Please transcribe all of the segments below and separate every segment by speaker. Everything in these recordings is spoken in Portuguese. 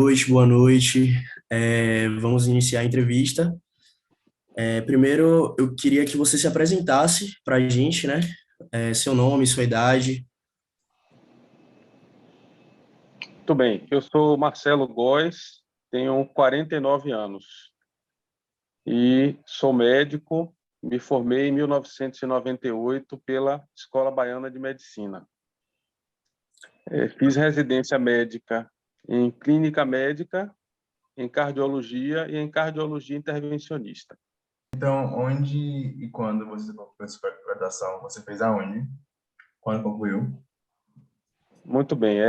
Speaker 1: Noite, boa noite. Vamos iniciar a entrevista. Primeiro, eu queria que você se apresentasse para a gente, né? Seu nome, sua idade.
Speaker 2: Muito bem, eu sou Marcelo Góes, tenho 49 anos e sou médico. Me formei em 1998 pela Escola Baiana de Medicina. Fiz residência médica em clínica médica, em cardiologia e em cardiologia intervencionista.
Speaker 3: Então, onde e quando você concluiu sua graduação? Você fez aonde? Quando concluiu?
Speaker 2: Muito bem,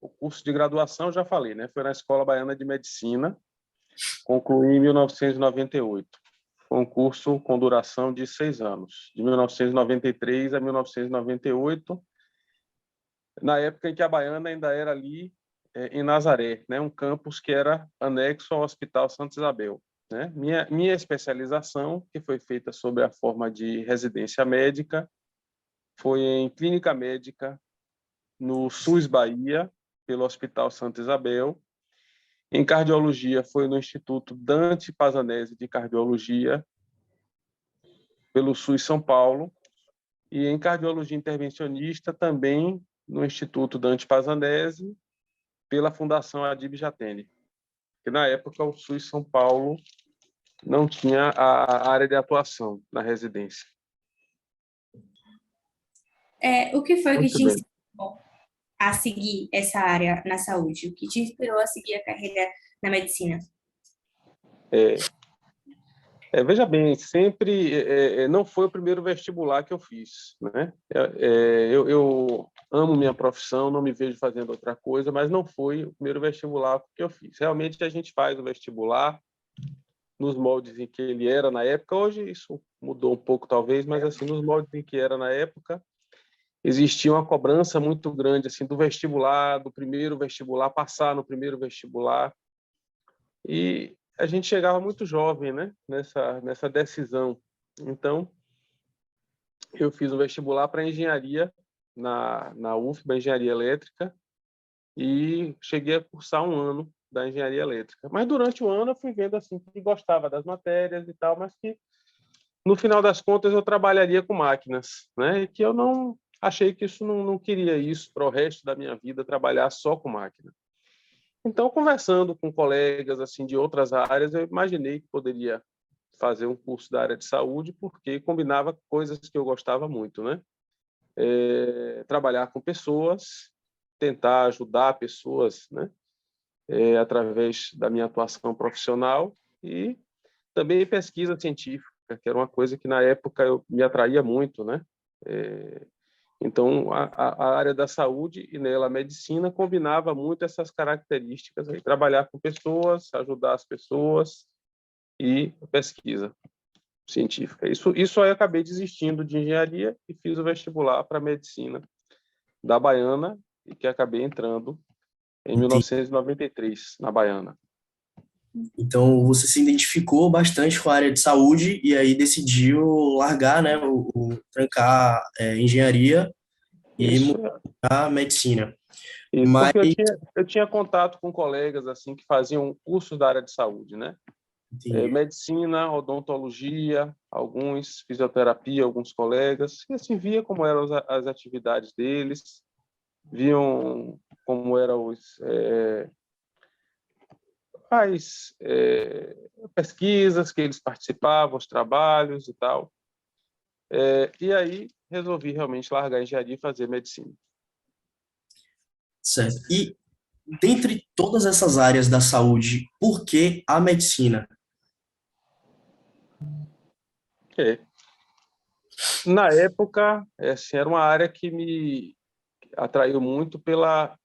Speaker 2: o curso de graduação, já falei, né? Foi na Escola Baiana de Medicina, concluí em 1998. Foi um curso com duração de 6 anos, de 1993 a 1998, na época em que a Baiana ainda era ali em Nazaré, né? Um campus que era anexo ao Hospital Santa Isabel. Né? Minha especialização, que foi feita sob a forma de residência médica, foi em clínica médica no SUS Bahia, pelo Hospital Santa Isabel. Em cardiologia, foi no Instituto Dante Pazanese de Cardiologia, pelo SUS São Paulo. E em cardiologia intervencionista, também no Instituto Dante Pazanese, pela Fundação Adib Jatene. Que na época o SUS São Paulo não tinha a área de atuação na residência.
Speaker 4: O que foi que
Speaker 2: Muito
Speaker 4: te
Speaker 2: bem.
Speaker 4: ensinou a seguir essa área na saúde? O que te inspirou a seguir a carreira na medicina?
Speaker 2: Veja bem, sempre não foi o primeiro vestibular que eu fiz, né? Eu amo minha profissão, não me vejo fazendo outra coisa, mas não foi o primeiro vestibular que eu fiz. Realmente a gente faz o vestibular nos moldes em que ele era na época. Hoje isso mudou um pouco talvez, mas assim nos moldes em que era na época existia uma cobrança muito grande assim do vestibular, do primeiro vestibular, passar no primeiro vestibular. E a gente chegava muito jovem, né, nessa decisão. Então, eu fiz o vestibular para engenharia na UFBA, engenharia elétrica, e cheguei a cursar um ano da engenharia elétrica. Mas durante o ano eu fui vendo assim que gostava das matérias e tal, mas que no final das contas eu trabalharia com máquinas, né? E que eu não achei que isso não queria isso para o resto da minha vida, trabalhar só com máquina. Então, conversando com colegas assim de outras áreas, eu imaginei que poderia fazer um curso da área de saúde, porque combinava coisas que eu gostava muito, né? Trabalhar com pessoas, tentar ajudar pessoas, né? Através da minha atuação profissional e também pesquisa científica, que era uma coisa que na época me atraía muito, né? Então, a área da saúde e nela a medicina combinava muito essas características, aí, trabalhar com pessoas, ajudar as pessoas e pesquisa científica. Isso aí eu acabei desistindo de engenharia e fiz o vestibular para medicina da Baiana e que acabei entrando em
Speaker 1: Entendi.
Speaker 2: 1993 na Baiana.
Speaker 1: Então, você se identificou bastante com a área de saúde e aí decidiu largar, né, trancar engenharia e
Speaker 2: Isso,
Speaker 1: mudar para medicina.
Speaker 2: isso,
Speaker 1: Mas,
Speaker 2: porque eu tinha contato com colegas assim que faziam cursos da área de saúde, né?
Speaker 1: entendi.
Speaker 2: Medicina, odontologia, alguns fisioterapia, alguns colegas, e assim via como eram as atividades deles, viam como eram as pesquisas que eles participavam, os trabalhos e tal. E aí resolvi realmente largar a engenharia e fazer medicina.
Speaker 1: Certo. E dentre todas essas áreas da saúde, por que a medicina?
Speaker 2: É. Na época, assim, era uma área que me atraiu muito pela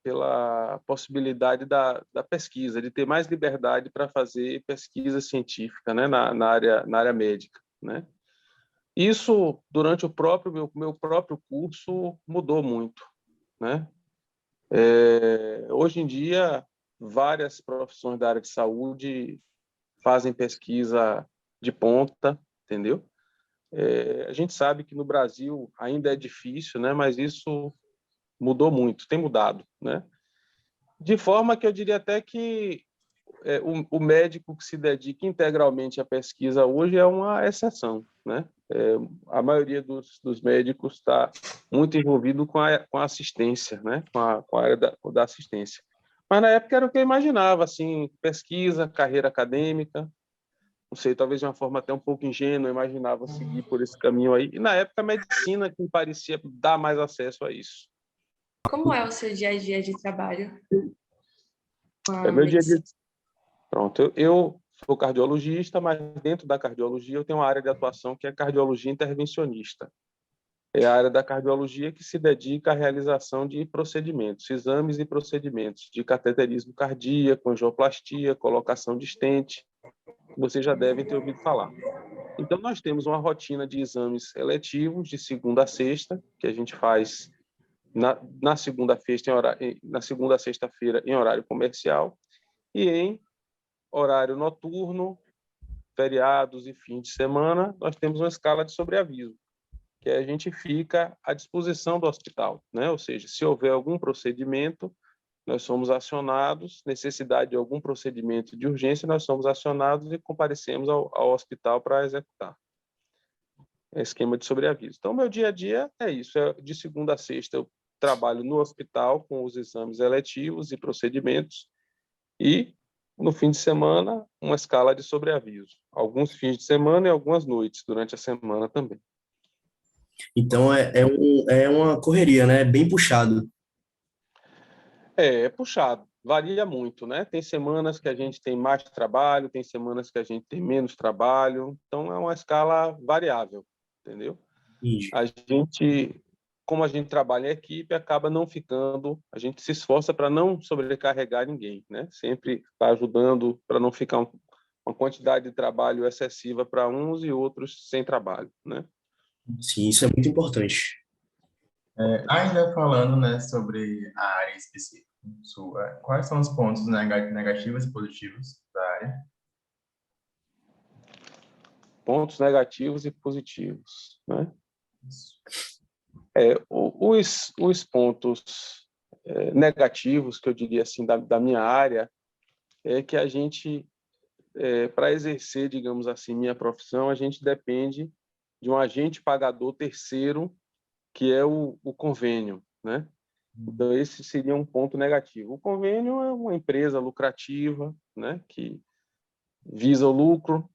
Speaker 2: possibilidade da pesquisa, de ter mais liberdade para fazer pesquisa científica, né, na área médica, né? Isso, durante o meu próprio curso, mudou muito, né? Hoje em dia, várias profissões da área de saúde fazem pesquisa de ponta, entendeu? A gente sabe que no Brasil ainda é difícil, né? Mas isso mudou muito, tem mudado, né? De forma que eu diria até que o médico que se dedica integralmente à pesquisa hoje é uma exceção, né? A maioria dos médicos está muito envolvido com a assistência, né? Com a área da assistência. Mas na época era o que eu imaginava, assim, pesquisa, carreira acadêmica, não sei, talvez de uma forma até um pouco ingênua, eu imaginava seguir por esse caminho aí. E na época a medicina que me parecia dar mais acesso a isso.
Speaker 4: Como é o seu dia a dia de trabalho com
Speaker 2: É
Speaker 4: a
Speaker 2: meu dia a dia.
Speaker 4: medicina?
Speaker 2: Pronto, eu sou cardiologista, mas dentro da cardiologia eu tenho uma área de atuação que é cardiologia intervencionista. É a área da cardiologia que se dedica à realização de procedimentos, exames e procedimentos de cateterismo cardíaco, angioplastia, colocação de stent, vocês já devem ter ouvido falar. Então, nós temos uma rotina de exames eletivos de segunda a sexta, que a gente faz na segunda a sexta-feira em horário comercial e em horário noturno, feriados e fim de semana, nós temos uma escala de sobreaviso, que a gente fica à disposição do hospital, né? Ou seja, se houver algum procedimento, nós somos acionados, necessidade de algum procedimento de urgência, nós somos acionados e comparecemos ao hospital para executar. É esquema de sobreaviso. Então, meu dia a dia é isso. De segunda a sexta, eu trabalho no hospital com os exames eletivos e procedimentos e, no fim de semana, uma escala de sobreaviso. Alguns fins de semana e algumas noites durante a semana também.
Speaker 1: Então é uma correria, né? Bem puxado.
Speaker 2: É puxado, varia muito, né? Tem semanas que a gente tem mais trabalho, tem semanas que a gente tem menos trabalho, então é uma escala variável, entendeu?
Speaker 1: Entendi.
Speaker 2: A gente, como a gente trabalha em equipe, acaba não ficando, a gente se esforça para não sobrecarregar ninguém, né? Sempre está ajudando para não ficar uma quantidade de trabalho excessiva para uns e outros sem trabalho, né?
Speaker 1: Sim, isso é muito importante.
Speaker 3: Ainda falando, né, sobre a área específica sua, quais são os pontos negativos e positivos da área?
Speaker 2: Pontos negativos e positivos, né? Os pontos negativos, que eu diria assim, da minha área, é que a gente, para exercer, digamos assim, minha profissão, a gente depende de um agente pagador terceiro, que é o convênio, né? Então, esse seria um ponto negativo. O convênio é uma empresa lucrativa, né, que visa o lucro,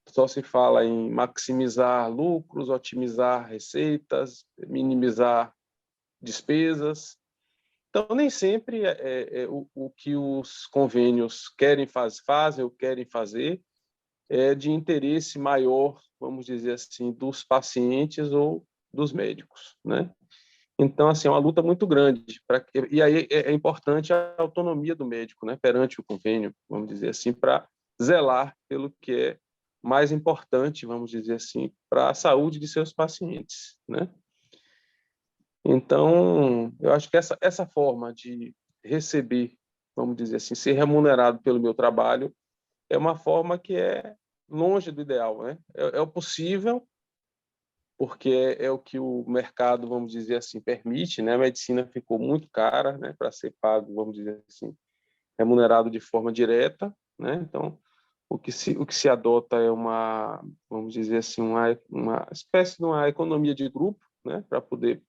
Speaker 2: só se fala em maximizar lucros, otimizar receitas, minimizar despesas. Então, nem sempre o que os convênios fazem ou querem fazer é de interesse maior, vamos dizer assim, dos pacientes ou dos médicos, né? Então, assim, é uma luta muito grande. E aí é importante a autonomia do médico, né, perante o convênio, vamos dizer assim, para zelar pelo que é mais importante, vamos dizer assim, para a saúde de seus pacientes, né? Então, eu acho que essa forma de receber, vamos dizer assim, ser remunerado pelo meu trabalho, é uma forma que é longe do ideal, né? É o possível, porque é o que o mercado, vamos dizer assim, permite, né? A medicina ficou muito cara, né, para ser pago, vamos dizer assim, remunerado de forma direta, né? Então, o que se adota é uma, vamos dizer assim, uma espécie de uma economia de grupo, né, para poder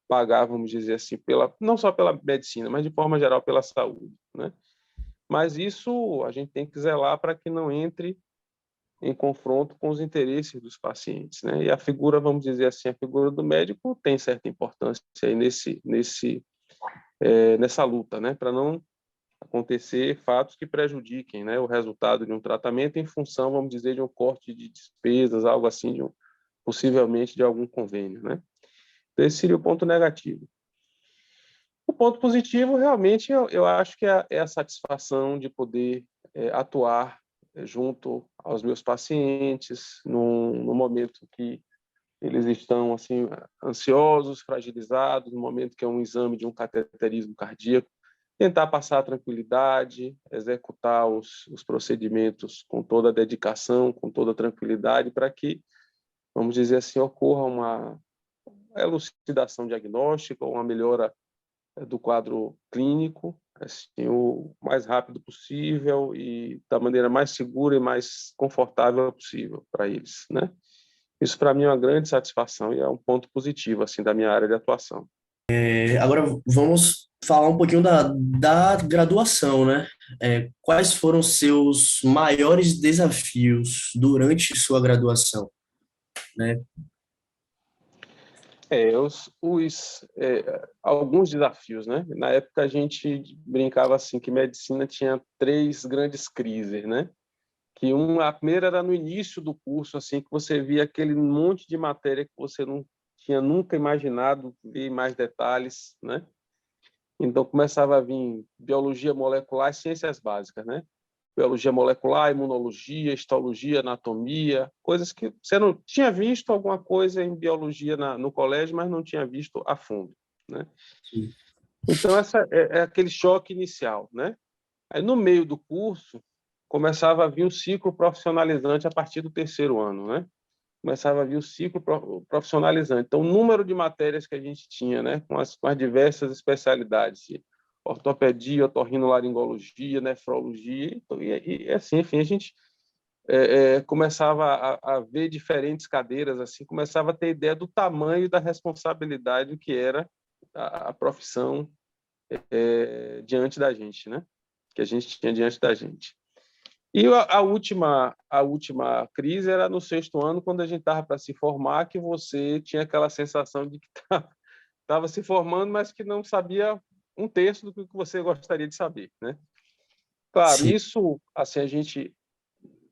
Speaker 2: pagar, vamos dizer assim, não só pela medicina, mas de forma geral pela saúde, né? Mas isso a gente tem que zelar para que não entre em confronto com os interesses dos pacientes, né? E a figura, vamos dizer assim, a figura do médico tem certa importância aí nessa luta, né? Para não acontecer fatos que prejudiquem, né, o resultado de um tratamento em função, vamos dizer, de um corte de despesas, algo assim, possivelmente de algum convênio, né? Então, esse seria o ponto negativo. O ponto positivo, realmente, eu acho que é a satisfação de poder atuar junto aos meus pacientes no momento que eles estão assim ansiosos, fragilizados, no momento que é um exame de um cateterismo cardíaco, tentar passar a tranquilidade, executar os procedimentos com toda a dedicação, com toda a tranquilidade, para que, vamos dizer assim, ocorra uma elucidação diagnóstica, uma melhora do quadro clínico, assim, o mais rápido possível e da maneira mais segura e mais confortável possível para eles, né? Isso para mim é uma grande satisfação e é um ponto positivo assim da minha área de atuação.
Speaker 1: Agora vamos falar um pouquinho da graduação, né? Quais foram seus maiores desafios durante sua graduação, né?
Speaker 2: Alguns desafios, né? Na época a gente brincava assim que medicina tinha três grandes crises, né? A primeira era no início do curso, assim, que você via aquele monte de matéria que você não tinha nunca imaginado ver mais detalhes, né? Então começava a vir biologia molecular e ciências básicas, né? Biologia molecular, imunologia, histologia, anatomia, coisas que você não tinha visto alguma coisa em biologia no colégio, mas não tinha visto a fundo, né?
Speaker 1: Sim.
Speaker 2: Então essa é aquele choque inicial, né? Aí no meio do curso começava a vir o ciclo profissionalizante a partir do terceiro ano, né? Começava a vir o ciclo profissionalizante. Então, o número de matérias que a gente tinha, né, com as diversas especialidades, ortopedia, otorrinolaringologia, nefrologia, e assim, enfim, a gente começava a ver diferentes cadeiras, assim, começava a ter ideia do tamanho e da responsabilidade que era a profissão diante da gente, né? Que a gente tinha diante da gente. E a última crise era no sexto ano, quando a gente estava para se formar, que você tinha aquela sensação de que estava se formando, mas que não sabia um terço do que você gostaria de saber, né? Claro,
Speaker 1: Sim.
Speaker 2: isso assim a gente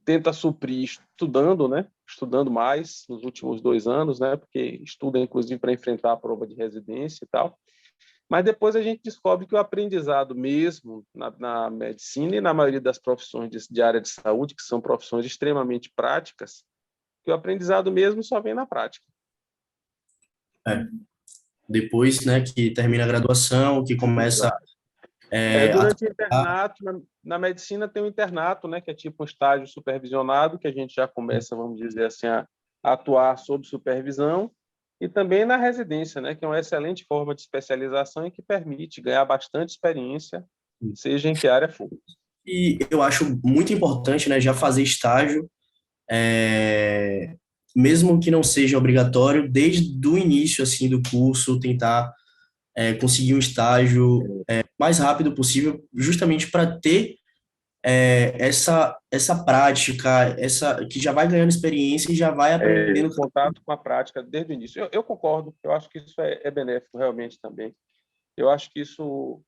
Speaker 2: tenta suprir estudando, né? Estudando mais nos últimos 2 anos, né? Porque estuda inclusive para enfrentar a prova de residência e tal. Mas depois a gente descobre que o aprendizado mesmo na medicina e na maioria das profissões de área de saúde, que são profissões extremamente práticas, que o aprendizado mesmo só vem na prática.
Speaker 1: É. Depois, né, que termina a graduação, que começa
Speaker 2: Exato.
Speaker 1: a
Speaker 2: Durante o
Speaker 1: trabalhar.
Speaker 2: internato, na medicina tem o internato, né, que é tipo um estágio supervisionado, que a gente já começa, vamos dizer assim, a atuar sob supervisão, e também na residência, né, que é uma excelente forma de especialização e que permite ganhar bastante experiência, seja em que área for.
Speaker 1: E eu acho muito importante, né, já fazer estágio, é, mesmo que não seja obrigatório, desde o início, assim, do curso, tentar conseguir um estágio mais rápido possível, justamente para ter essa prática, que já vai ganhando experiência e já vai aprendendo.
Speaker 2: Contato com a prática desde o início. Eu concordo, eu acho que isso é benéfico realmente também. Eu acho que isso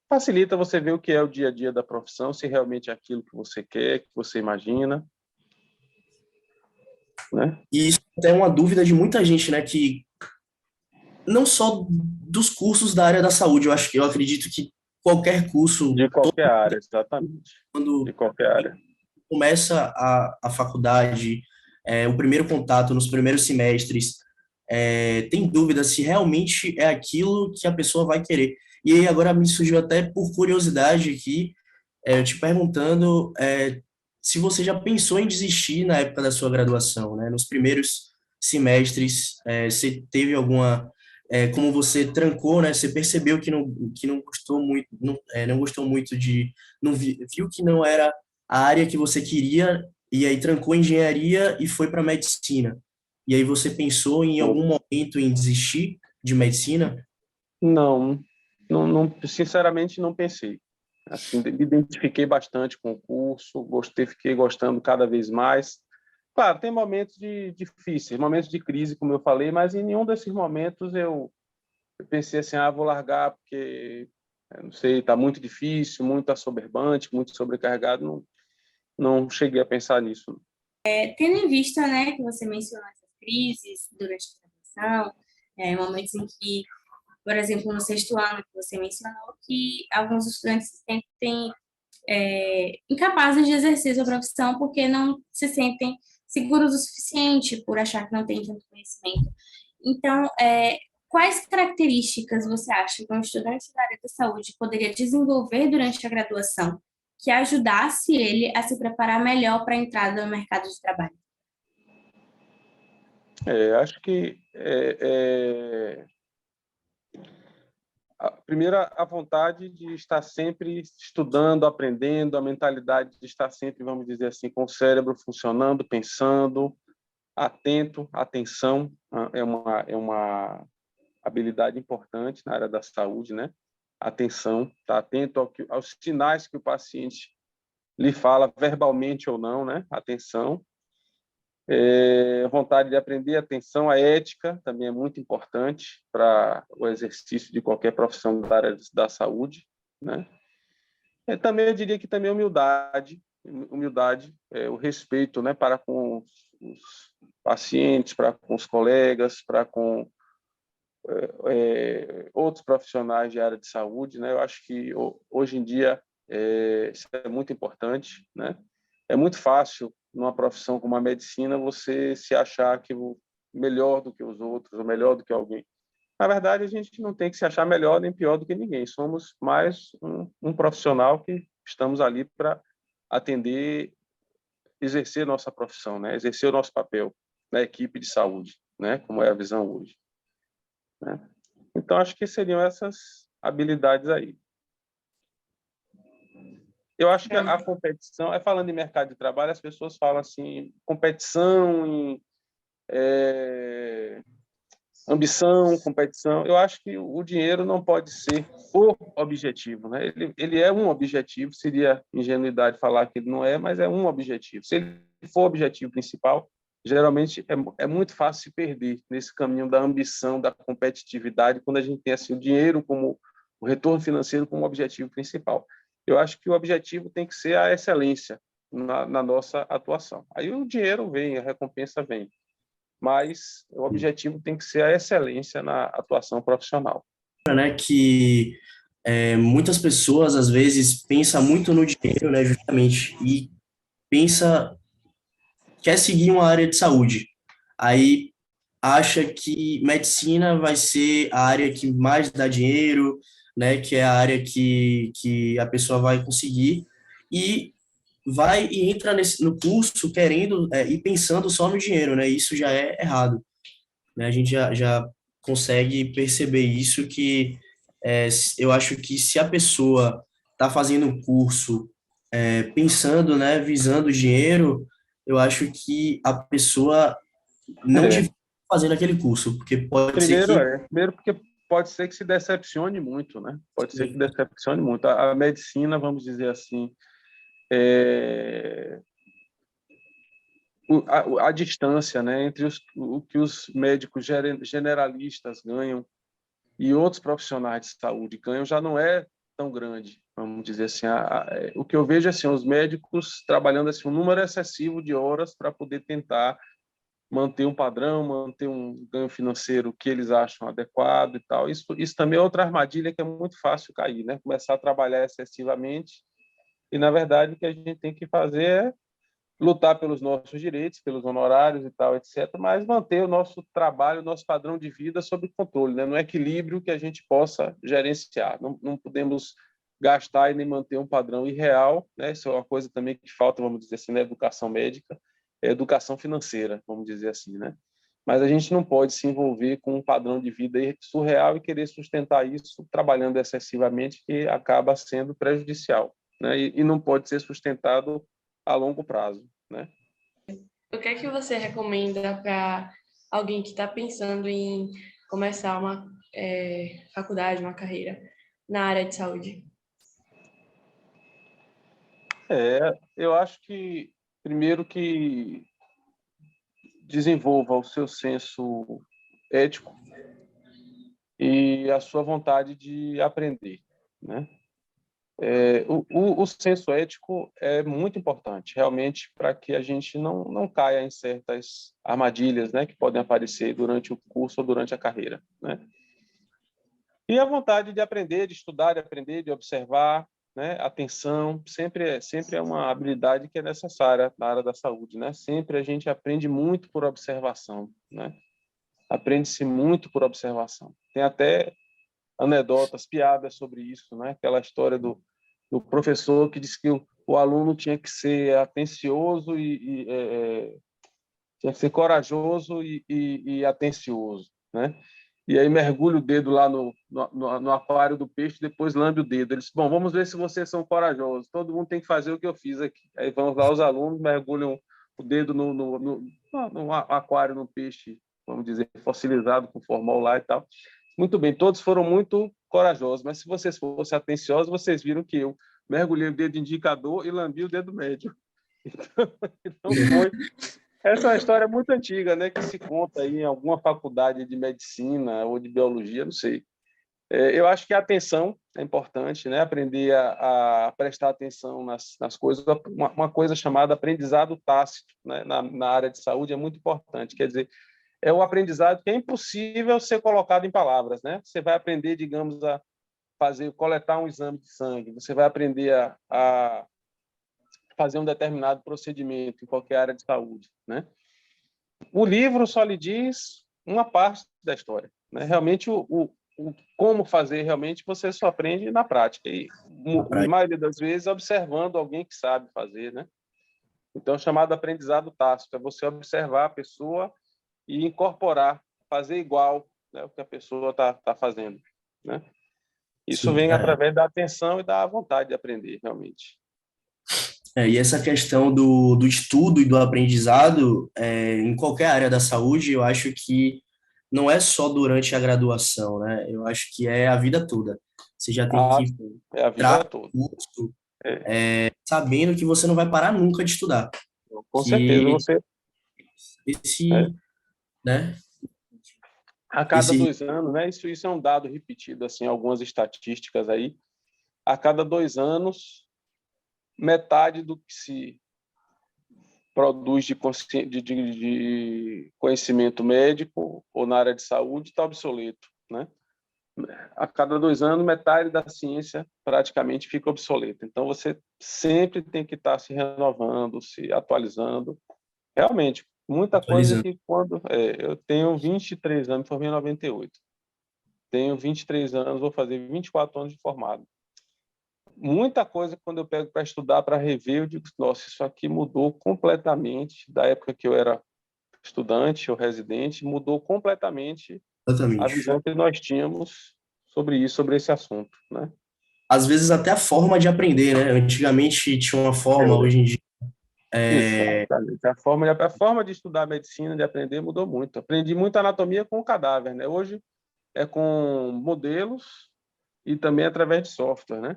Speaker 2: facilita você ver o que é o dia a dia da profissão, se realmente é aquilo que você quer, que você imagina, né?
Speaker 1: E isso é uma dúvida de muita gente, né, que não só dos cursos da área da saúde, eu acredito que qualquer curso,
Speaker 2: De qualquer área, exatamente. De
Speaker 1: quando
Speaker 2: qualquer área.
Speaker 1: começa a faculdade, o primeiro contato nos primeiros semestres, tem dúvida se realmente é aquilo que a pessoa vai querer. E aí agora me surgiu até por curiosidade aqui, eu te perguntando se você já pensou em desistir na época da sua graduação, né? Nos primeiros semestres, você teve alguma como você trancou, né? Você percebeu que não gostou muito, não gostou muito não viu que não era a área que você queria e aí trancou engenharia e foi para medicina. E aí você pensou em algum momento em desistir de medicina?
Speaker 2: Não, sinceramente não pensei. Assim, me identifiquei bastante com o curso, fiquei gostando cada vez mais. Claro, tem momentos difíceis, momentos de crise, como eu falei, mas em nenhum desses momentos eu pensei assim, vou largar porque, não sei, está muito difícil, muito assoberbante, muito sobrecarregado. Não, não cheguei a pensar nisso.
Speaker 4: Tendo em vista, né, que você mencionou essas crises durante a graduação, momentos em que, por exemplo, no sexto ano, que você mencionou, que alguns estudantes se sentem incapazes de exercer sua profissão porque não se sentem seguros o suficiente por achar que não têm tanto conhecimento. Então, quais características você acha que um estudante da área da saúde poderia desenvolver durante a graduação que ajudasse ele a se preparar melhor para a entrada no mercado de trabalho?
Speaker 2: Acho que Primeiro, a vontade de estar sempre estudando, aprendendo, a mentalidade de estar sempre, vamos dizer assim, com o cérebro funcionando, pensando, atento, atenção, é uma habilidade importante na área da saúde, né? Atenção, estar atento aos sinais que o paciente lhe fala, verbalmente ou não, né? Atenção. Vontade de aprender, atenção, a ética também é muito importante para o exercício de qualquer profissão da área da saúde, né? Também eu diria que também humildade, o respeito, né, para com os pacientes, para com os colegas, para com outros profissionais de área de saúde, né? Eu acho que hoje em dia isso é muito importante, né? É muito fácil numa profissão como a medicina você se achar que melhor do que os outros, ou melhor do que alguém. Na verdade, a gente não tem que se achar melhor nem pior do que ninguém. Somos mais um profissional que estamos ali para atender, exercer nossa profissão, né? Exercer o nosso papel na equipe de saúde, né? Como é a visão hoje, né? Então, acho que seriam essas habilidades aí. Eu acho que a competição, falando em mercado de trabalho, as pessoas falam assim, competição, ambição, competição. Eu acho que o dinheiro não pode ser o objetivo, né? Ele é um objetivo, seria ingenuidade falar que ele não é, mas é um objetivo. Se ele for o objetivo principal, geralmente é muito fácil se perder nesse caminho da ambição, da competitividade, quando a gente tem assim, o dinheiro como o retorno financeiro como objetivo principal. Eu acho que o objetivo tem que ser a excelência na nossa atuação. Aí o dinheiro vem, a recompensa vem, mas o objetivo tem que ser a excelência na atuação profissional.
Speaker 1: Né, que muitas pessoas, às vezes, pensam muito no dinheiro, né, justamente, e quer seguir uma área de saúde. Aí acha que medicina vai ser a área que mais dá dinheiro, né, que é a área que a pessoa vai conseguir, e vai e entra no curso querendo e pensando só no dinheiro, né, isso já é errado, né, a gente já consegue perceber isso, que eu acho que se a pessoa está fazendo um curso pensando, né, visando o dinheiro, eu acho que a pessoa não devia fazer aquele curso, porque pode ser que...
Speaker 2: Primeiro porque pode ser que se decepcione muito, né? Pode ser que decepcione muito. A medicina, vamos dizer assim, a distância, né, entre o que os médicos generalistas ganham e outros profissionais de saúde ganham já não é tão grande, vamos dizer assim. O que eu vejo assim, os médicos trabalhando assim, um número excessivo de horas para poder tentar manter um padrão, manter um ganho financeiro que eles acham adequado e tal. Isso também é outra armadilha que é muito fácil cair, né? Começar a trabalhar excessivamente e, na verdade, o que a gente tem que fazer é lutar pelos nossos direitos, pelos honorários e tal, etc., mas manter o nosso trabalho, o nosso padrão de vida sob controle, né? No equilíbrio que a gente possa gerenciar. Não podemos gastar e nem manter um padrão irreal, né? Isso é uma coisa também que falta, vamos dizer assim, na educação médica, é educação financeira, vamos dizer assim, né? Mas a gente não pode se envolver com um padrão de vida surreal e querer sustentar isso trabalhando excessivamente, que acaba sendo prejudicial, né? E não pode ser sustentado a longo prazo, né?
Speaker 5: O que é que você recomenda para alguém que está pensando em começar uma faculdade, uma carreira na área de saúde?
Speaker 2: Eu acho que, primeiro, que desenvolva o seu senso ético e a sua vontade de aprender, né? O senso ético é muito importante, realmente, para que a gente não caia em certas armadilhas, né, que podem aparecer durante o curso ou durante a carreira, né? E a vontade de aprender, de estudar, de aprender, de observar, né? Atenção, sempre é uma habilidade que é necessária na área da saúde, né? Sempre a gente aprende muito por observação, né? Aprende-se muito por observação. Tem até anedotas, piadas sobre isso, né? Aquela história do professor que disse que o aluno tinha que ser atencioso tinha que ser corajoso e atencioso, né? e aí mergulha o dedo lá no aquário do peixe, depois lambe o dedo. Eles, bom, vamos ver se vocês são corajosos. Todo mundo tem que fazer o que eu fiz aqui. Aí vão lá os alunos, mergulham o dedo no aquário, no peixe, vamos dizer, fossilizado, com formol lá e tal. Muito bem, todos foram muito corajosos, mas se vocês fossem atenciosos, vocês viram que eu mergulhei o dedo indicador e lambi o dedo médio. Então foi. Essa é uma história muito antiga, né, que se conta aí em alguma faculdade de medicina ou de biologia, não sei. Eu acho que a atenção é importante, né, aprender a prestar atenção nas coisas. Uma coisa chamada aprendizado tácito, né, na área de saúde é muito importante. Quer dizer, é o aprendizado que é impossível ser colocado em palavras, né? Você vai aprender, digamos, a coletar um exame de sangue, você vai aprender a fazer um determinado procedimento em qualquer área de saúde, né? O livro só lhe diz uma parte da história, né? Realmente o como fazer realmente você só aprende na prática e na maioria das vezes observando alguém que sabe fazer, né? Então, chamado aprendizado tácito é você observar a pessoa e incorporar, fazer igual, né, o que a pessoa está fazendo, né? Isso
Speaker 1: Sim,
Speaker 2: vem através da atenção e da vontade de aprender, realmente.
Speaker 1: E essa questão do estudo e do aprendizado, em qualquer área da saúde, eu acho que não é só durante a graduação, né? Eu acho que é a vida toda. Você já tem que
Speaker 2: Sim, é a vida
Speaker 1: entrar
Speaker 2: toda.
Speaker 1: no curso
Speaker 2: É,
Speaker 1: sabendo que você não vai parar nunca de estudar.
Speaker 2: com certeza,
Speaker 1: Que
Speaker 2: você...
Speaker 1: esse,
Speaker 2: É,
Speaker 1: né?
Speaker 2: a cada
Speaker 1: Esse,
Speaker 2: 2 anos, né? Isso é um dado repetido, assim, algumas estatísticas aí. A cada 2 anos, metade do que se produz de conhecimento médico ou na área de saúde está obsoleto, né? A cada 2 anos, metade da ciência praticamente fica obsoleta. Então, você sempre tem que estar se renovando, se atualizando. Realmente, muita coisa
Speaker 1: atualizando.
Speaker 2: que eu tenho 23 anos, me formei em 98. Tenho 23 anos, vou fazer 24 anos de formado. Muita coisa, quando eu pego para estudar, para rever, eu digo, nossa, isso aqui mudou completamente da época que eu era estudante ou residente, mudou completamente a
Speaker 1: Exatamente.
Speaker 2: visão que nós tínhamos sobre isso, sobre esse assunto, né?
Speaker 1: Às vezes até a forma de aprender, né? Antigamente tinha uma forma, hoje em dia
Speaker 2: Exatamente. A forma de estudar medicina, de aprender, mudou muito. Aprendi muito anatomia com o cadáver, né? Hoje é com modelos e também através de software, né?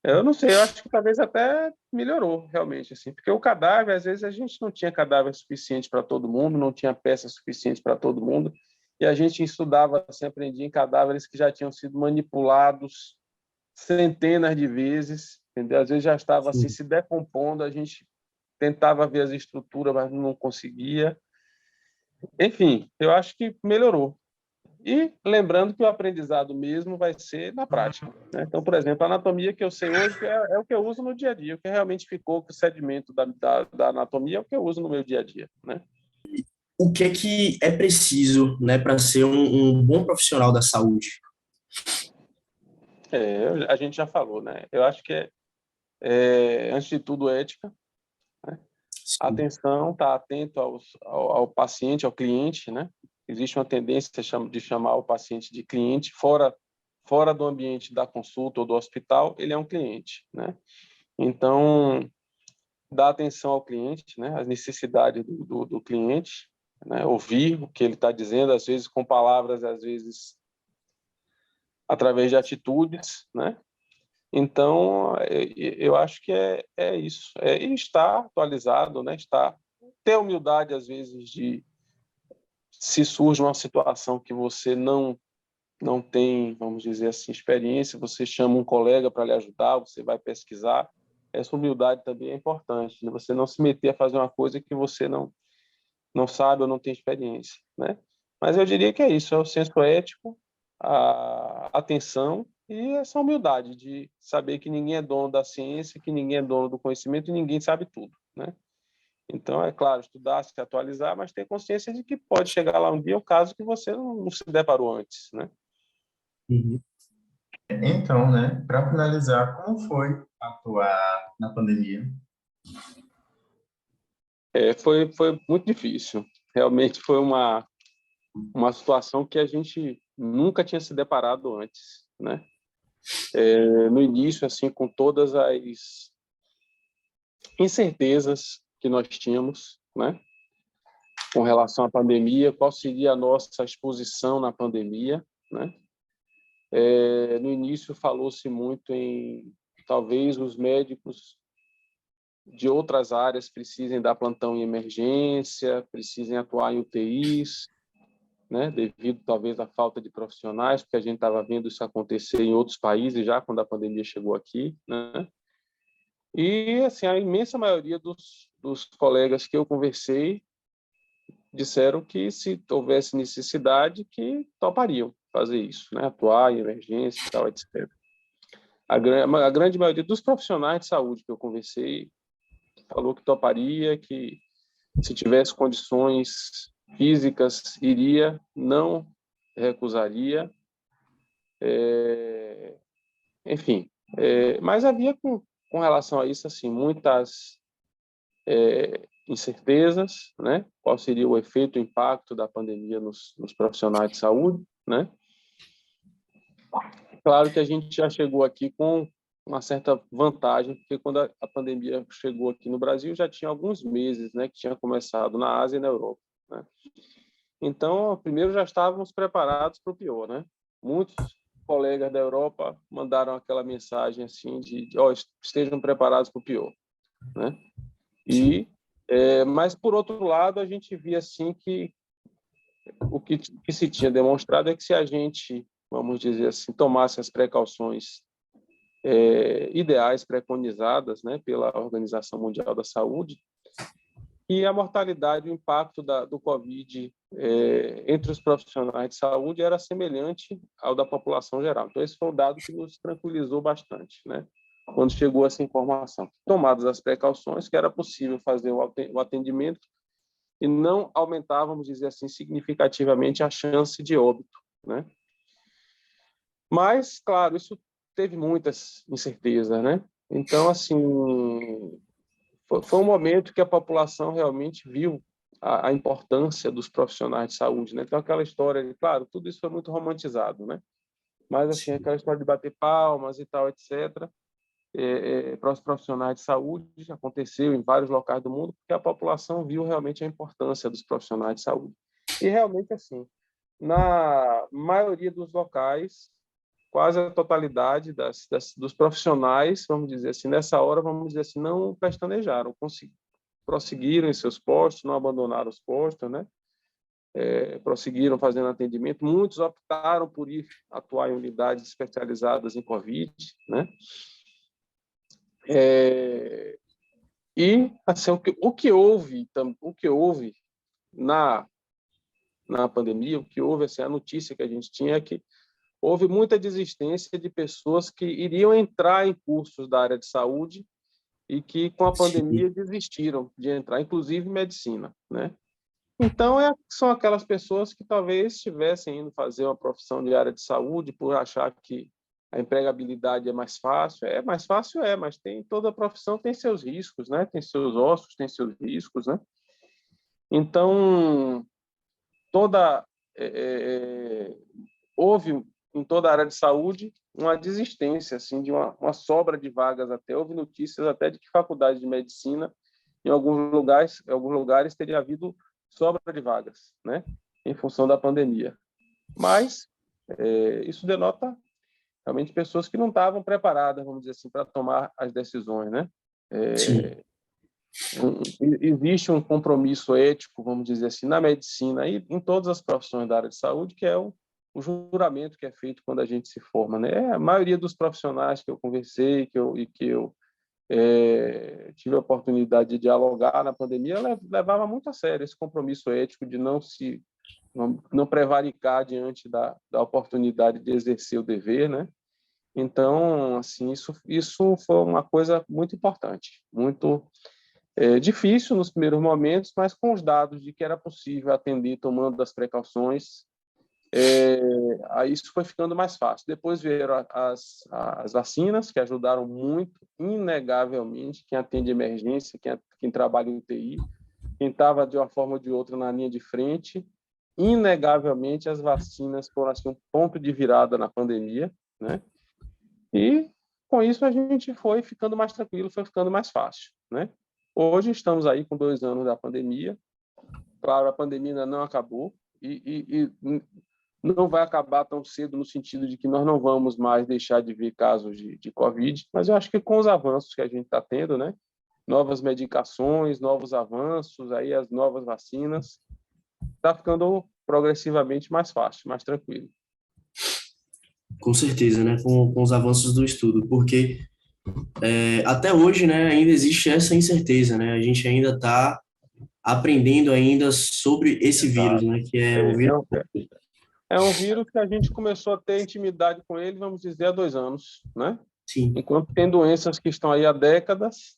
Speaker 2: Eu não sei, eu acho que talvez até melhorou, realmente, assim, porque o cadáver, às vezes, a gente não tinha cadáver suficiente para todo mundo, não tinha peças suficientes para todo mundo, e a gente estudava, assim, aprendia em cadáveres que já tinham sido manipulados centenas de vezes, entendeu? Às vezes já estava, assim, se decompondo, a gente tentava ver as estruturas, mas não conseguia. Enfim, eu acho que melhorou. E lembrando que o aprendizado mesmo vai ser na prática, né? Então, por exemplo, a anatomia que eu sei hoje é o que eu uso no dia a dia, o que realmente ficou com o sedimento da anatomia é o que eu uso no meu dia a dia, né?
Speaker 1: o que é preciso, né, para ser um bom profissional da saúde?
Speaker 2: A gente já falou, né? Eu acho que antes de tudo, ética, né?
Speaker 1: Sim,
Speaker 2: Atenção, estar atento ao paciente, ao cliente, né? Existe uma tendência de chamar o paciente de cliente fora do ambiente da consulta ou do hospital, ele é um cliente, né? Então, dar atenção ao cliente, né? As necessidades do cliente, né? Ouvir o que ele está dizendo, às vezes com palavras, às vezes através de atitudes, né? Então, eu acho que é isso. E estar atualizado, né? Ter humildade, às vezes, de se surge uma situação que você não tem, vamos dizer assim, experiência, você chama um colega para lhe ajudar, você vai pesquisar. Essa humildade também é importante, né? Você não se meter a fazer uma coisa que você não sabe ou não tem experiência, né? Mas eu diria que é isso, é o senso ético, a atenção e essa humildade de saber que ninguém é dono da ciência, que ninguém é dono do conhecimento e ninguém sabe tudo, né? Então, é claro, estudar, se atualizar, mas ter consciência de que pode chegar lá um dia o caso que você não se deparou antes, né?
Speaker 1: uhum.
Speaker 3: Então, né, para finalizar, como foi atuar na pandemia?
Speaker 2: Foi muito difícil. Realmente foi uma situação que a gente nunca tinha se deparado antes, né? No início, assim, com todas as incertezas que nós tínhamos, né, com relação à pandemia, qual seria a nossa exposição na pandemia, né? No início falou-se muito em talvez os médicos de outras áreas precisem dar plantão em emergência, precisem atuar em UTIs, né, devido talvez à falta de profissionais, porque a gente estava vendo isso acontecer em outros países já quando a pandemia chegou aqui, né? E assim, a imensa maioria dos colegas que eu conversei disseram que se houvesse necessidade, que topariam fazer isso, né? Atuar em emergência e tal, etc. A grande maioria dos profissionais de saúde que eu conversei falou que toparia, que se tivesse condições físicas, iria, não recusaria. Enfim, mas havia com relação a isso assim muitas incertezas, né? Qual seria o efeito, o impacto da pandemia nos profissionais de saúde, né? Claro que a gente já chegou aqui com uma certa vantagem, porque quando a pandemia chegou aqui no Brasil, já tinha alguns meses, né, que tinha começado na Ásia e na Europa, né? Então, primeiro já estávamos preparados para o pior, né? Muitos colegas da Europa mandaram aquela mensagem assim de estejam preparados para o pior, né? Mas por outro lado a gente via assim que o que se tinha demonstrado é que se a gente, vamos dizer assim, tomasse as precauções ideais preconizadas, né, pela Organização Mundial da Saúde, e a mortalidade, o impacto do Covid entre os profissionais de saúde era semelhante ao da população geral. Então, esse foi um dado que nos tranquilizou bastante, né? Quando chegou essa informação. Tomadas as precauções, que era possível fazer o atendimento e não aumentar, vamos dizer assim, significativamente a chance de óbito, né? Mas, claro, isso teve muitas incertezas, né? Então, assim, foi um momento que a população realmente viu a importância dos profissionais de saúde, né? Então, aquela história de, claro, tudo isso foi muito romantizado, né? Mas, assim, aquela história de bater palmas e tal, etc., para os profissionais de saúde, aconteceu em vários locais do mundo, porque a população viu realmente a importância dos profissionais de saúde. E, realmente, assim, na maioria dos locais, quase a totalidade dos profissionais, vamos dizer assim, nessa hora, vamos dizer assim, não pestanejaram, prosseguiram em seus postos, não abandonaram os postos, né? Prosseguiram fazendo atendimento. Muitos optaram por ir atuar em unidades especializadas em Covid, né? E assim, o que houve na pandemia, o que houve, assim, a notícia que a gente tinha é que houve muita desistência de pessoas que iriam entrar em cursos da área de saúde e que, com a pandemia, desistiram de entrar, inclusive medicina, né? Então, são aquelas pessoas que talvez estivessem indo fazer uma profissão de área de saúde por achar que a empregabilidade é mais fácil. É mais fácil, mas toda profissão tem seus riscos, né? Tem seus ossos, tem seus riscos, né? Então, houve em toda a área de saúde uma desistência, assim, de uma sobra de vagas até. Houve notícias até de que faculdade de medicina, em alguns lugares teria havido sobra de vagas, né, em função da pandemia. Mas isso denota realmente pessoas que não estavam preparadas, vamos dizer assim, para tomar as decisões, né? Existe um compromisso ético, vamos dizer assim, na medicina e em todas as profissões da área de saúde, que é o juramento que é feito quando a gente se forma, né? A maioria dos profissionais que eu conversei, que eu tive a oportunidade de dialogar na pandemia, levava muito a sério esse compromisso ético de não prevaricar diante da oportunidade de exercer o dever, né? Então, assim, isso foi uma coisa muito importante, muito difícil nos primeiros momentos, mas com os dados de que era possível atender tomando as precauções, aí isso foi ficando mais fácil. Depois vieram as vacinas, que ajudaram muito, inegavelmente, quem atende emergência, quem trabalha em UTI, quem estava de uma forma ou de outra na linha de frente, inegavelmente, as vacinas foram assim, um ponto de virada na pandemia, né? E, com isso, a gente foi ficando mais tranquilo, foi ficando mais fácil, né? Hoje estamos aí com 2 anos da pandemia. Claro, a pandemia ainda não acabou e não vai acabar tão cedo no sentido de que nós não vamos mais deixar de ver casos de Covid, mas eu acho que com os avanços que a gente está tendo, né? Novas medicações, novos avanços, aí as novas vacinas, está ficando progressivamente mais fácil, mais tranquilo.
Speaker 1: Com certeza, né? Com os avanços do estudo, porque até hoje, né, ainda existe essa incerteza, né? A gente ainda está aprendendo ainda sobre esse vírus,
Speaker 2: Exato.
Speaker 1: né? Que é um vírus.
Speaker 2: É um vírus que a gente começou a ter intimidade com ele, vamos dizer, há 2 anos, né?
Speaker 1: Sim,
Speaker 2: Enquanto tem doenças que estão aí há décadas,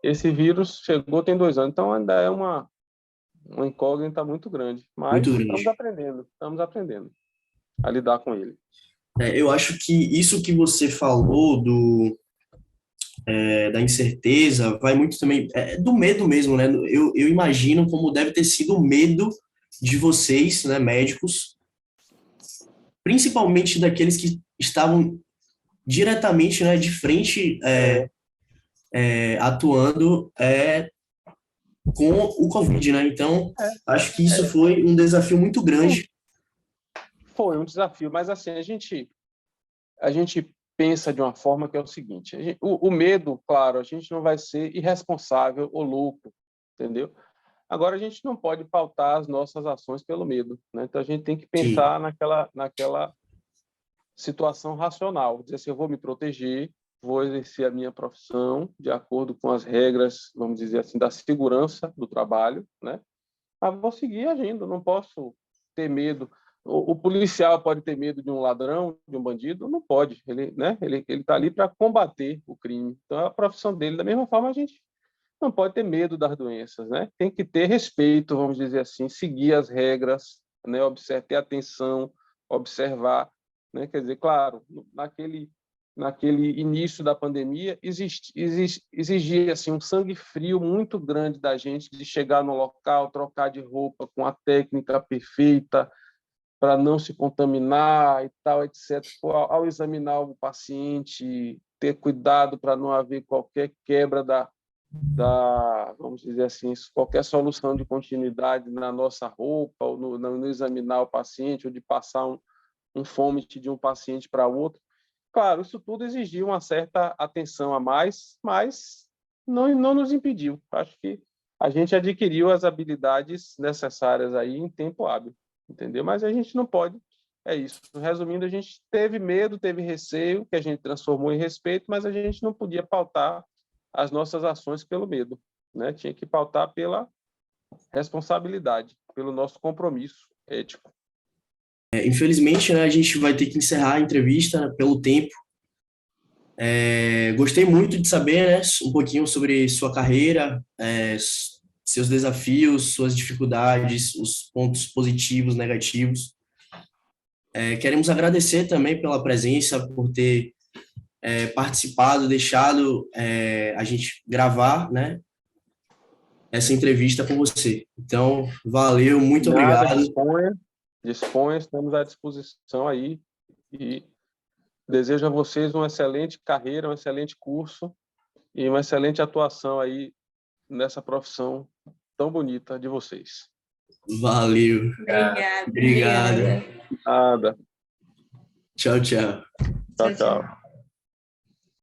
Speaker 2: esse vírus chegou tem 2 anos. Então, ainda é uma incógnita muito grande.
Speaker 1: muito
Speaker 2: Mas
Speaker 1: grande.
Speaker 2: estamos aprendendo a lidar com ele.
Speaker 1: Eu acho que isso que você falou da incerteza vai muito também do medo mesmo, né? Eu imagino como deve ter sido o medo de vocês, né, médicos, principalmente daqueles que estavam diretamente, né, de frente, atuando com o Covid, né? Então, acho que isso foi um desafio muito grande.
Speaker 2: Foi um desafio, mas assim, a gente pensa de uma forma que é o seguinte, o medo, claro, a gente não vai ser irresponsável ou louco, entendeu? Agora, a gente não pode pautar as nossas ações pelo medo, né? Então, a gente tem que
Speaker 1: Sim,
Speaker 2: pensar naquela situação racional, dizer assim, eu vou me proteger, vou exercer a minha profissão de acordo com as regras, vamos dizer assim, da segurança do trabalho, né? Mas vou seguir agindo, não posso ter medo. O policial pode ter medo de um ladrão, de um bandido? Não pode. Ele, né? Ele está ali para combater o crime. Então, é a profissão dele. Da mesma forma, a gente não pode ter medo das doenças, né? Tem que ter respeito, vamos dizer assim, seguir as regras, né? Ter atenção, observar, né? Quer dizer, claro, naquele início da pandemia, exigia assim, um sangue frio muito grande da gente de chegar no local, trocar de roupa com a técnica perfeita para não se contaminar e tal, etc. Ao examinar o paciente, ter cuidado para não haver qualquer quebra vamos dizer assim, qualquer solução de continuidade na nossa roupa, ou no examinar o paciente, ou de passar um fômite de um paciente para outro. Claro, isso tudo exigia uma certa atenção a mais, mas não nos impediu. Acho que a gente adquiriu as habilidades necessárias aí em tempo hábil, entendeu? Mas a gente não pode, é isso. Resumindo, a gente teve medo, teve receio, que a gente transformou em respeito, mas a gente não podia pautar as nossas ações pelo medo, né? Tinha que pautar pela responsabilidade, pelo nosso compromisso ético.
Speaker 1: Infelizmente, né, a gente vai ter que encerrar a entrevista, né, pelo tempo. Gostei muito de saber, né, um pouquinho sobre sua carreira, seus desafios, suas dificuldades, os pontos positivos, negativos. Queremos agradecer também pela presença, por ter participado, deixado a gente gravar, né, essa entrevista com você. Então, valeu, muito
Speaker 2: Nada,
Speaker 1: obrigado.
Speaker 2: disponha, estamos à disposição aí e desejo a vocês uma excelente carreira, um excelente curso e uma excelente atuação aí nessa profissão tão bonita de vocês.
Speaker 1: Valeu.
Speaker 4: Obrigada.
Speaker 1: Obrigado.
Speaker 5: Obrigada.
Speaker 2: Nada.
Speaker 1: Tchau, tchau.
Speaker 2: Tchau, tchau.